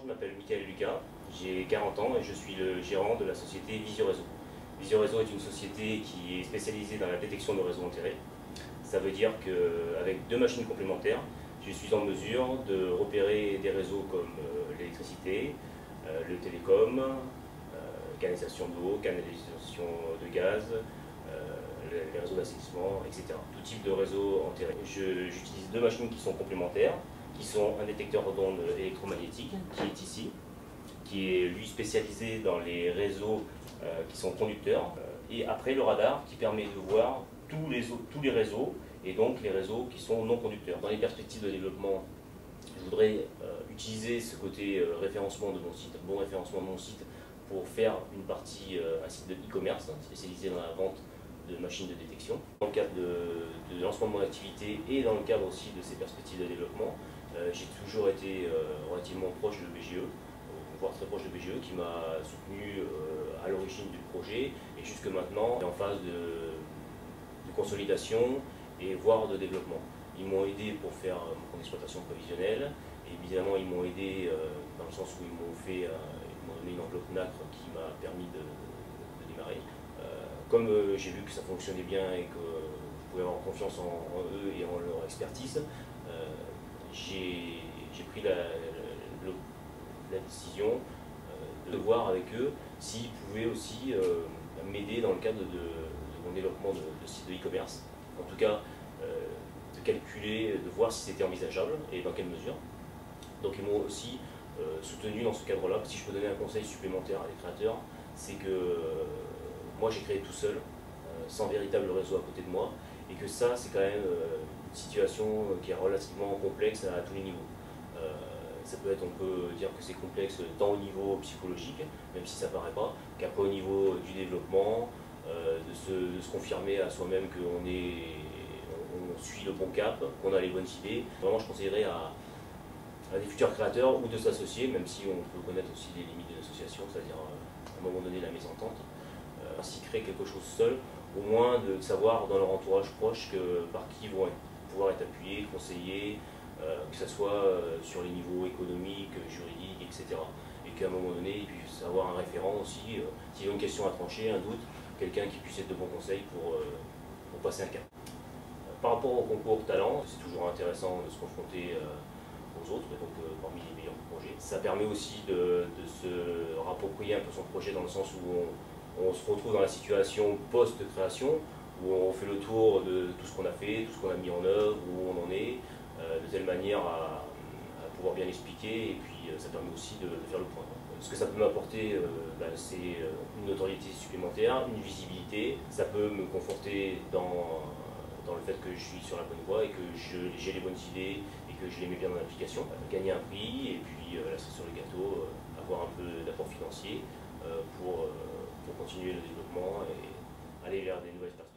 Je m'appelle Michael Lucas, j'ai 40 ans et je suis le gérant de la société Visioréseau. Visioréseau est une société qui est spécialisée dans la détection de réseaux enterrés. Ça veut dire qu'avec deux machines complémentaires, je suis en mesure de repérer des réseaux comme l'électricité, le télécom, canalisation d'eau, canalisation de gaz, les réseaux d'assainissement, etc. Tout type de réseau enterré. J'utilise deux machines qui sont complémentaires, qui sont un détecteur d'ondes électromagnétiques, qui est ici, qui est lui spécialisé dans les réseaux qui sont conducteurs, et après le radar qui permet de voir tous les réseaux, et donc les réseaux qui sont non conducteurs. Dans les perspectives de développement, je voudrais utiliser ce côté référencement de mon site, bon référencement de mon site, pour faire une partie, un site de e-commerce spécialisé dans la vente de machines de détection. Dans le cadre de lancement de mon activité et dans le cadre aussi de ces perspectives de développement, j'ai toujours été relativement proche de BGE, voire très proche de BGE, qui m'a soutenu à l'origine du projet et jusque maintenant en phase de consolidation et voire de développement. Ils m'ont aidé pour faire mon exploitation prévisionnelle et évidemment ils m'ont aidé dans le sens où ils m'ont donné une enveloppe NACRE qui m'a permis de démarrer. Comme j'ai vu que ça fonctionnait bien et que je pouvais avoir confiance en eux et en leur expertise, j'ai pris la décision de voir avec eux s'ils pouvaient aussi m'aider dans le cadre de mon développement de site de e-commerce. En tout cas, de calculer, de voir si c'était envisageable et dans quelle mesure. Donc ils m'ont aussi soutenu dans ce cadre-là. Si je peux donner un conseil supplémentaire à des créateurs, c'est que moi j'ai créé tout seul, sans véritable réseau à côté de moi, et que ça c'est quand même une situation qui est relativement complexe à tous les niveaux. Ça peut être, on peut dire que c'est complexe tant au niveau psychologique, même si ça ne paraît pas, qu'après au niveau du développement, de se confirmer à soi-même qu'on suit le bon cap, qu'on a les bonnes idées. Vraiment je conseillerais à des futurs créateurs ou de s'associer, même si on peut connaître aussi les limites de l'association, c'est-à-dire à un moment donné la mésentente. Ainsi créer quelque chose seul, au moins de savoir dans leur entourage proche par qui ils vont pouvoir être appuyés, conseillés, que ce soit sur les niveaux économiques, juridiques, etc. Et qu'à un moment donné, ils puissent avoir un référent aussi, s'ils ont une question à trancher, un doute, quelqu'un qui puisse être de bons conseils pour passer un cap. Par rapport au concours talent, c'est toujours intéressant de se confronter aux autres, donc parmi les meilleurs projets. Ça permet aussi de se rapproprier un peu son projet dans le sens où on se retrouve dans la situation post-création, où on fait le tour de tout ce qu'on a fait, tout ce qu'on a mis en œuvre, où on en est, de telle manière à pouvoir bien expliquer, et puis ça permet aussi de faire le point. Ce que ça peut m'apporter, c'est une notoriété supplémentaire, une visibilité, ça peut me conforter dans le fait que je suis sur la bonne voie et que j'ai les bonnes idées et que je les mets bien dans l'application. Gagner un prix et puis la cerise sur le gâteau, avoir un peu d'apport financier pour continuer le développement et aller vers des nouvelles perspectives.